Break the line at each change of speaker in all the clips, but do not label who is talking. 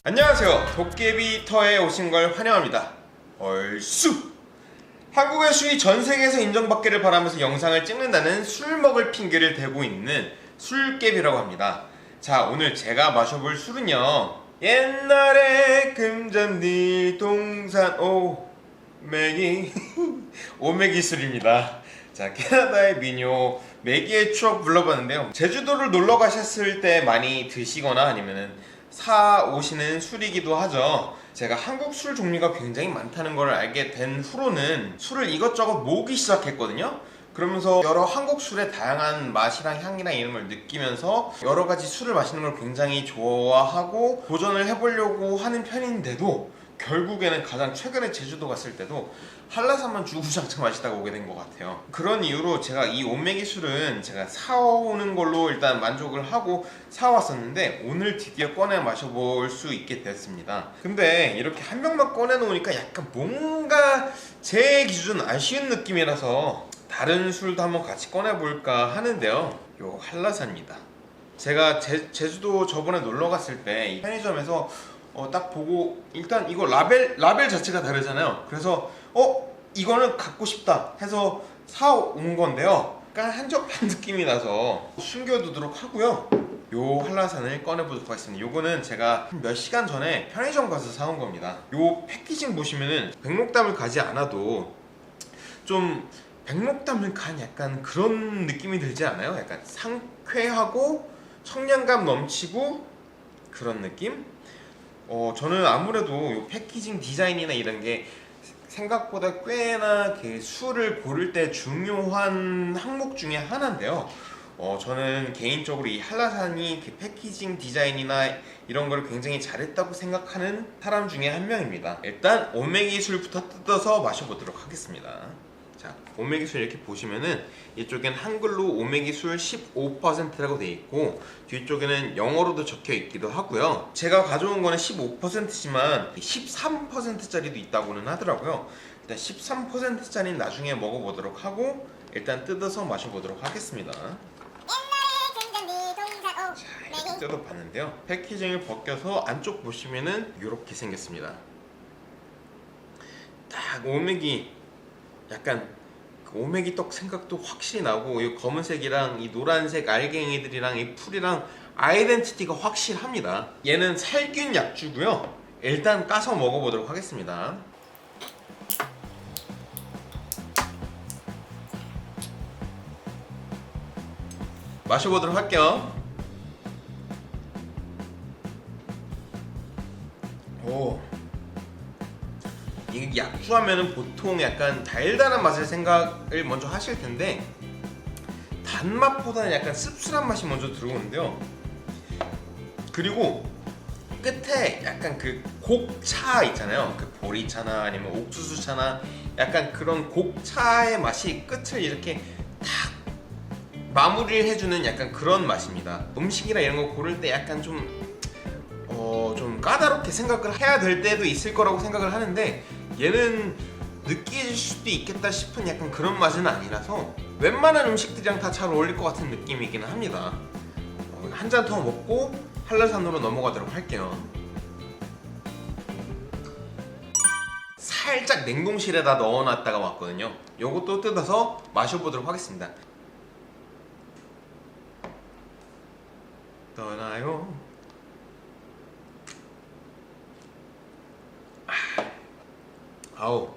안녕하세요. 도깨비터에 오신 걸 환영합니다. 얼쑤! 한국의 술이 전 세계에서 인정받기를 바라면서 영상을 찍는다는 술 먹을 핑계를 대고 있는 술깨비라고 합니다. 자, 오늘 제가 마셔볼 술은요, 옛날에 금잔디 동산 오메기 오메기 술입니다. 자, 캐나다의 민요 메기의 추억 불러봤는데요, 제주도를 놀러 가셨을 때 많이 드시거나 아니면은 사 오시는 술이기도 하죠. 제가 한국 술 종류가 굉장히 많다는 걸 알게 된 후로는 술을 이것저것 모으기 시작했거든요. 그러면서 여러 한국 술의 다양한 맛이랑 향이랑 이런 걸 느끼면서 여러 가지 술을 마시는 걸 굉장히 좋아하고 도전을 해보려고 하는 편인데도 결국에는 가장 최근에 제주도 갔을 때도 한라산만 주구장창 마시다가 오게 된 것 같아요. 그런 이유로 제가 이 오메기 술은 제가 사오는 걸로 일단 만족을 하고 사왔었는데 오늘 드디어 꺼내 마셔볼 수 있게 됐습니다. 근데 이렇게 한 병만 꺼내놓으니까 약간 뭔가 제 기준 아쉬운 느낌이라서 다른 술도 한번 같이 꺼내볼까 하는데요, 요 한라산입니다. 제가 제주도 저번에 놀러 갔을 때 이 편의점에서 딱 보고 일단 이거 라벨 자체가 다르잖아요. 그래서 이거는 갖고 싶다 해서 사온 건데요, 약간 한적한 느낌이 나서 숨겨두도록 하고요. 요 한라산을 꺼내보도록 하겠습니다. 요거는 제가 몇 시간 전에 편의점 가서 사온 겁니다. 요 패키징 보시면은 백록담을 가지 않아도 좀 백록담을 간 약간 그런 느낌이 들지 않아요? 약간 상쾌하고 청량감 넘치고 그런 느낌? 저는 아무래도 요 패키징 디자인이나 이런 게 생각보다 꽤나 술을 고를 때 중요한 항목 중에 하나인데요. 저는 개인적으로 이 한라산이 패키징 디자인이나 이런 걸 굉장히 잘했다고 생각하는 사람 중에 한 명입니다. 일단 오메기 술부터 뜯어서 마셔보도록 하겠습니다. 자, 오메기 술 이렇게 보시면은 이쪽엔 한글로 오메기 술 15%라고 되어 있고 뒤쪽에는 영어로도 적혀 있기도 하고요. 제가 가져온 거는 15%지만 13%짜리도 있다고는 하더라고요. 일단 13%짜리는 나중에 먹어보도록 하고 일단 뜯어서 마셔보도록 하겠습니다. 자, 이렇게 뜯어봤는데요, 패키징을 벗겨서 안쪽 보시면은 이렇게 생겼습니다. 딱 오메기, 약간 그 오메기 떡 생각도 확실히 나고 이 검은색이랑 이 노란색 알갱이들이랑 이 풀이랑 아이덴티티가 확실합니다. 얘는 살균 약주고요. 일단 까서 먹어보도록 하겠습니다. 마셔보도록 할게요. 오, 이 약주하면은 보통 약간 달달한 맛을 생각을 먼저 하실 텐데 단맛보다는 약간 씁쓸한 맛이 먼저 들어오는데요. 그리고 끝에 약간 그 곡차 있잖아요. 그 보리차나 아니면 옥수수차나 약간 그런 곡차의 맛이 끝을 이렇게 탁 마무리를 해주는 약간 그런 맛입니다. 음식이나 이런 거 고를 때 약간 좀 까다롭게 생각을 해야 될 때도 있을 거라고 생각을 하는데 얘는 느끼실 수도 있겠다 싶은 약간 그런 맛은 아니라서 웬만한 음식들이랑 다 잘 어울릴 것 같은 느낌이긴 합니다. 한 잔 더 먹고 한라산으로 넘어가도록 할게요. 살짝 냉동실에다 넣어놨다가 왔거든요. 요것도 뜯어서 마셔보도록 하겠습니다. 떠나요. 아우,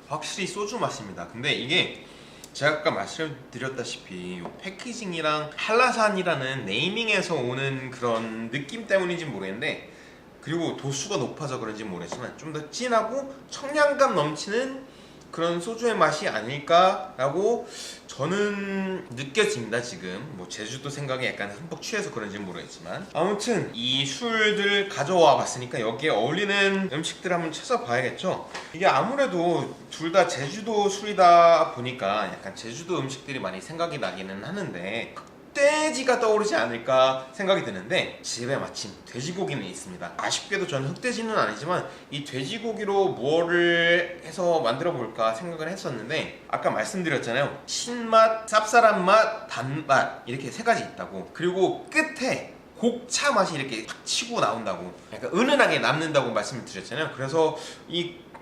확실히 소주 맛입니다. 근데 이게 제가 아까 말씀드렸다시피 패키징이랑 한라산이라는 네이밍에서 오는 그런 느낌 때문인지 모르겠는데, 그리고 도수가 높아서 그런지 모르겠지만 좀 더 진하고 청량감 넘치는 그런 소주의 맛이 아닐까라고 저는 느껴집니다. 지금 뭐 제주도 생각에 약간 흠뻑 취해서 그런지 모르겠지만 아무튼 이 술들 가져와 봤으니까 여기에 어울리는 음식들 한번 찾아봐야겠죠. 이게 아무래도 둘 다 제주도 술이다 보니까 약간 제주도 음식들이 많이 생각이 나기는 하는데 흑돼지가 떠오르지 않을까 생각이 드는데 집에 마침 돼지고기는 있습니다. 아쉽게도 저는 흑돼지는 아니지만 이 돼지고기로 뭐를 해서 만들어 볼까 생각을 했었는데 아까 말씀드렸잖아요. 신맛, 쌉쌀한 맛, 단맛 이렇게 세 가지 있다고. 그리고 끝에 곡차 맛이 이렇게 팍 치고 나온다고, 약간 은은하게 남는다고 말씀을 드렸잖아요. 그래서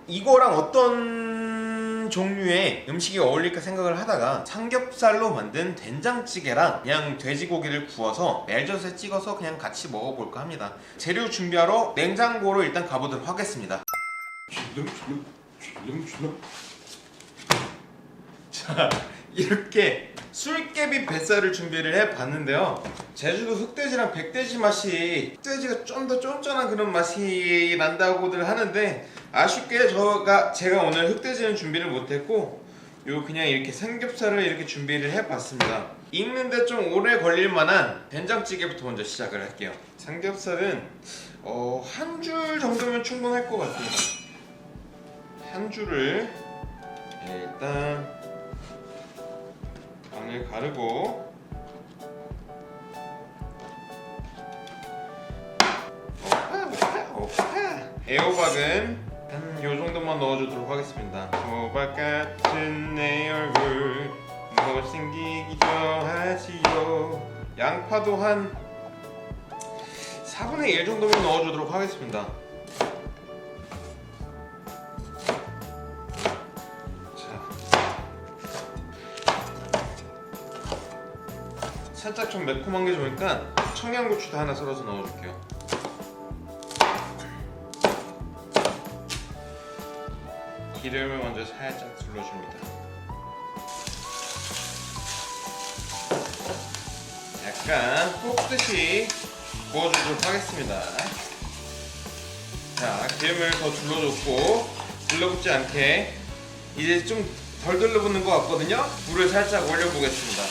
이거랑 어떤 종류의 음식이 어울릴까 생각을 하다가 삼겹살로 만든 된장찌개랑 그냥 돼지고기를 구워서 멜젓에 찍어서 그냥 같이 먹어볼까 합니다. 재료 준비하러 냉장고로 일단 가보도록 하겠습니다. 자, 이렇게 술개비 뱃살을 준비를 해봤는데요. 제주도 흑돼지랑 백돼지 맛이, 흑돼지가 좀 더 쫀쫀한 그런 맛이 난다고들 하는데, 아쉽게 제가 오늘 흑돼지는 준비를 못했고 그냥 이렇게 삼겹살을 이렇게 준비를 해봤습니다. 익는데 좀 오래 걸릴 만한 된장찌개부터 먼저 시작을 할게요. 삼겹살은 한 줄 정도면 충분할 것 같아요. 한 줄을 일단 빵을 가르고 애호박은 한 요정도만 넣어주도록 하겠습니다. 호박 같은 내 얼굴 못생기기 좋아하지요. 양파도 한 4분의 1 정도만 넣어주도록 하겠습니다. 살짝 좀 매콤한 게 좋으니까 청양고추도 하나 썰어서 넣어줄게요. 기름을 먼저 살짝 둘러줍니다. 약간 볶듯이 구워주도록 하겠습니다. 자, 기름을 더 둘러줬고 들러붙지 않게 이제 좀 덜 들러붙는 것 같거든요. 불을 살짝 올려보겠습니다.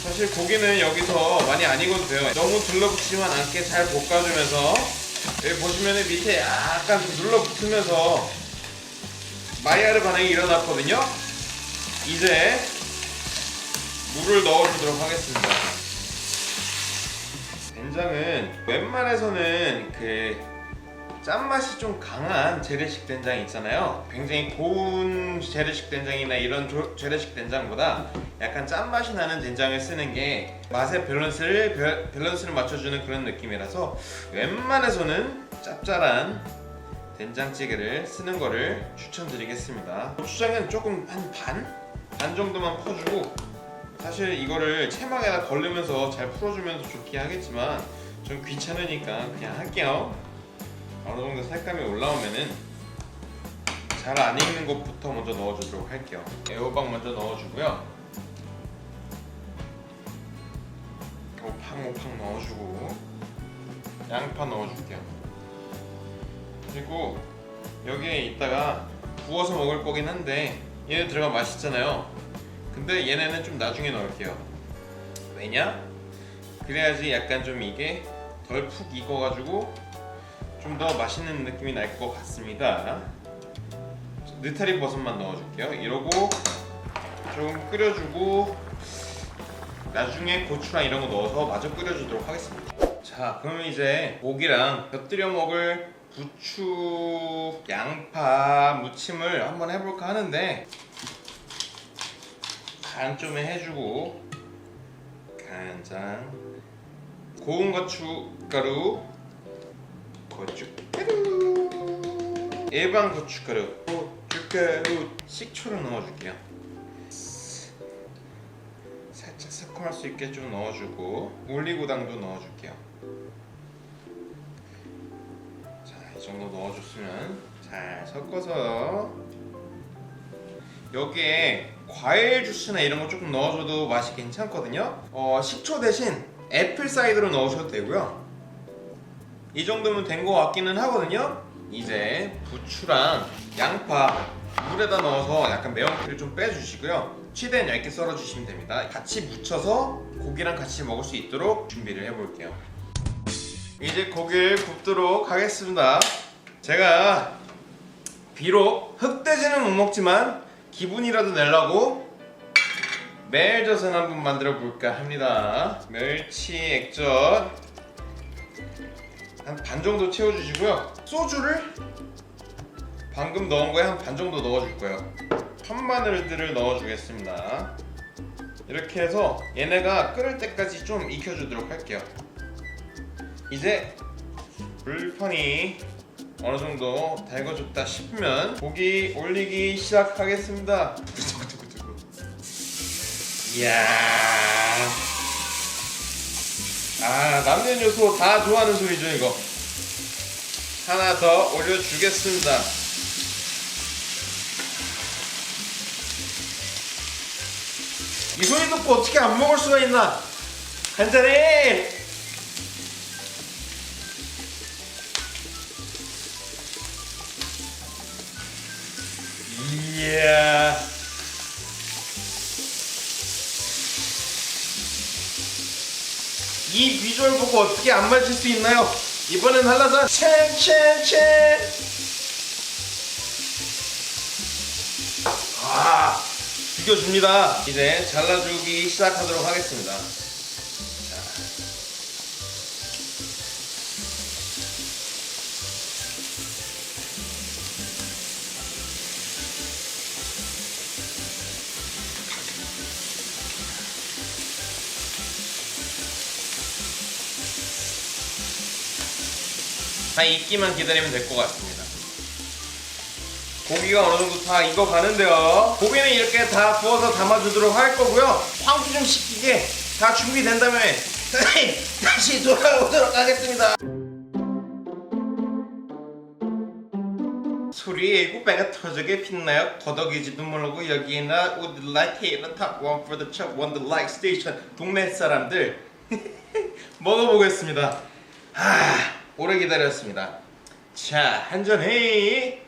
사실 고기는 여기서 많이 안 익어도 돼요. 너무 들러붙지만 않게 잘 볶아주면서, 여기 보시면 밑에 약간 좀 눌러붙으면서 마이야르 반응이 일어났거든요. 이제 물을 넣어주도록 하겠습니다. 된장은 웬만해서는 짠맛이 좀 강한 재래식 된장 있잖아요. 굉장히 고운 재래식 된장이나 이런 재래식 된장보다 약간 짠맛이 나는 된장을 쓰는 게 맛의 밸런스를 맞춰주는 그런 느낌이라서 웬만해서는 짭짤한 된장찌개를 쓰는 거를 추천드리겠습니다. 고추장은 조금 한 반 정도만 퍼주고, 사실 이거를 체막에다 걸르면서 잘 풀어주면서 좋게 하겠지만 좀 귀찮으니까 그냥 할게요. 어느 정도 색감이 올라오면은 잘 안 익는 것부터 먼저 넣어주도록 할게요. 애호박 먼저 넣어주고요. 오팡오팡 넣어주고, 양파 넣어줄게요. 그리고 여기에 있다가 구워서 먹을 거긴 한데 얘네 들어가면 맛있잖아요. 근데 얘네는 좀 나중에 넣을게요. 왜냐? 그래야지 약간 좀 이게 덜 푹 익어가지고 좀 더 맛있는 느낌이 날 것 같습니다. 느타리 버섯만 넣어줄게요. 이러고 조금 끓여주고 나중에 고추랑 이런 거 넣어서 마저 끓여주도록 하겠습니다. 자, 그러면 이제 고기랑 곁들여 먹을 부추, 양파 무침을 한번 해볼까 하는데, 간 좀 해주고, 간장, 고운 고춧가루, 일반 고춧가루, 식초를 넣어줄게요. 살짝 새콤할 수 있게 좀 넣어주고, 올리고당도 넣어줄게요. 자, 이 정도 넣어줬으면 잘 섞어서, 여기에 과일 주스나 이런 거 조금 넣어줘도 맛이 괜찮거든요. 식초 대신 애플 사이드로 넣으셔도 되고요. 이 정도면 된 것 같기는 하거든요. 이제 부추랑 양파 물에다 넣어서 약간 매운기를 좀 빼주시고요. 최대한 얇게 썰어주시면 됩니다. 같이 묻혀서 고기랑 같이 먹을 수 있도록 준비를 해볼게요. 이제 고기를 굽도록 하겠습니다. 제가 비록 흑돼지는 못 먹지만 기분이라도 내려고 멜젓을 한번 만들어 볼까 합니다. 멸치 액젓 한 반 정도 채워주시고요. 소주를 방금 넣은 거에 한 반 정도 넣어줄 거예요. 편마늘들을 넣어주겠습니다. 이렇게 해서 얘네가 끓을 때까지 좀 익혀주도록 할게요. 이제 불판이 어느 정도 달궈졌다 싶으면 고기 올리기 시작하겠습니다. 이야, 남는 요소 다 좋아하는 소리죠 이거. 하나 더 올려주겠습니다. 이 소리 듣고 어떻게 안 먹을 수가 있나? 한잔해! 이야, 이 비주얼 보고 어떻게 안 마실 수 있나요? 이번엔 한라산 첸첸첸. 죽여줍니다. 이제 잘라주기 시작하도록 하겠습니다. 다 익기만 기다리면 될 것 같습니다. 고기가 어느 정도 다 익어가는데요. 고기는 이렇게 다 구워서 담아주도록 할 거고요. 황수 좀 식히게 다 준비된 다음에 다시 돌아오도록 하겠습니다. 소리에 구배가 터지게 빛나요. 더덕이지도 모르고 여기에나 would like it on top one for the chop one the like station. 동네 사람들 먹어보겠습니다. 오래 기다렸습니다. 자, 한잔해.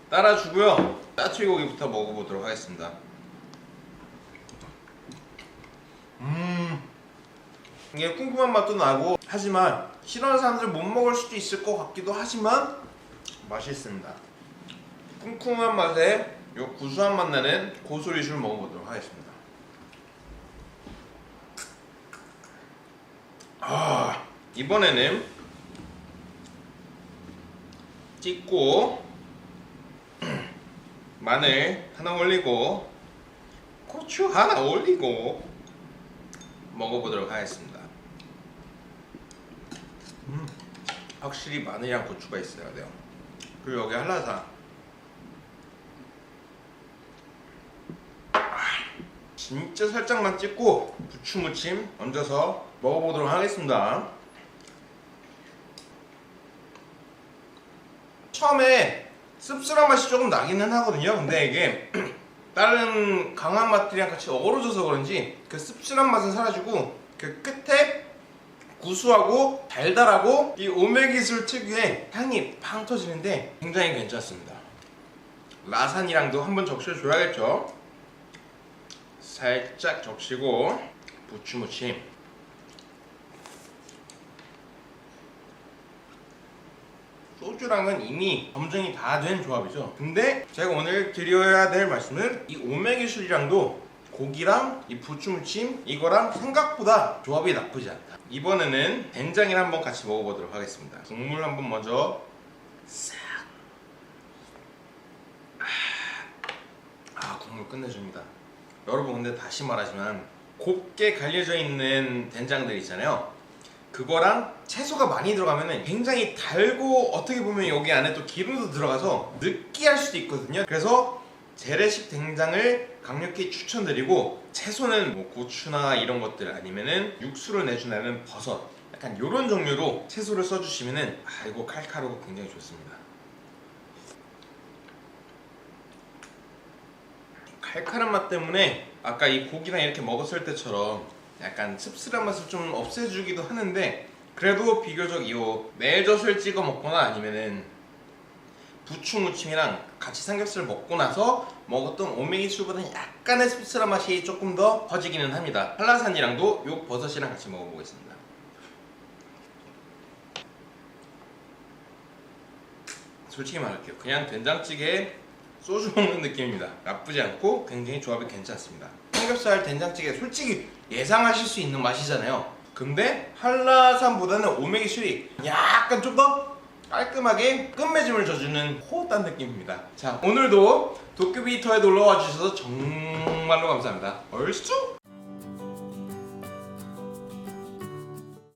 따라주고요. 짜투리 고기부터 먹어보도록 하겠습니다. 이게 쿰쿰한 맛도 나고 하지만 싫어하는 사람들 못 먹을 수도 있을 것 같기도 하지만 맛있습니다. 쿰쿰한 맛에 요 구수한 맛 나는 고소리술 먹어보도록 하겠습니다. 이번에는 찍고 마늘 하나 올리고 고추 하나 올리고 먹어보도록 하겠습니다. 확실히 마늘이랑 고추가 있어야 돼요. 그리고 여기 한라산 진짜 살짝만 찍고 부추 무침 얹어서 먹어보도록 하겠습니다. 처음에 씁쓸한 맛이 조금 나기는 하거든요. 근데 이게 다른 강한 맛들이랑 같이 어우러져서 그런지 그 씁쓸한 맛은 사라지고 그 끝에 구수하고 달달하고 이 오메기술 특유의 향이 팡 터지는데 굉장히 괜찮습니다. 라산이랑도 한번 적셔줘야겠죠. 살짝 적시고 부추무침 소주랑은 이미 검증이 다 된 조합이죠. 근데 제가 오늘 드려야 될 말씀은 이 오메기술이랑도 고기랑 이 부추무침 이거랑 생각보다 조합이 나쁘지 않다. 이번에는 된장이랑 한번 같이 먹어보도록 하겠습니다. 국물 한번 먼저 싹. 국물 끝내줍니다. 여러분 근데 다시 말하지만 곱게 갈려져 있는 된장들 있잖아요. 그거랑 채소가 많이 들어가면 굉장히 달고 어떻게 보면 여기 안에 또 기름도 들어가서 느끼할 수도 있거든요. 그래서 재래식 된장을 강력히 추천드리고 채소는 뭐 고추나 이런 것들 아니면은 육수를 내주는 버섯 약간 이런 종류로 채소를 써주시면은 이거 칼칼하고 굉장히 좋습니다. 칼칼한 맛 때문에 아까 이 고기랑 이렇게 먹었을 때처럼 약간 씁쓸한 맛을 좀 없애주기도 하는데 그래도 비교적 이 매젓을 찍어 먹거나 아니면은 부추무침이랑 같이 삼겹살을 먹고 나서 먹었던 오메기술보다는 약간의 씁쓸한 맛이 조금 더 퍼지기는 합니다. 한라산이랑도 요 버섯이랑 같이 먹어보겠습니다. 솔직히 말할게요. 그냥 된장찌개에 소주 먹는 느낌입니다. 나쁘지 않고 굉장히 조합이 괜찮습니다. 삼겹살 된장찌개 솔직히 예상하실 수 있는 맛이잖아요. 근데 한라산보다는 오메기술이 약간 좀 더 깔끔하게 끝맺음을 져주는 호흡단 느낌입니다. 자, 오늘도 도쿄비터에 놀러와 주셔서 정말로 감사합니다. 얼쑤!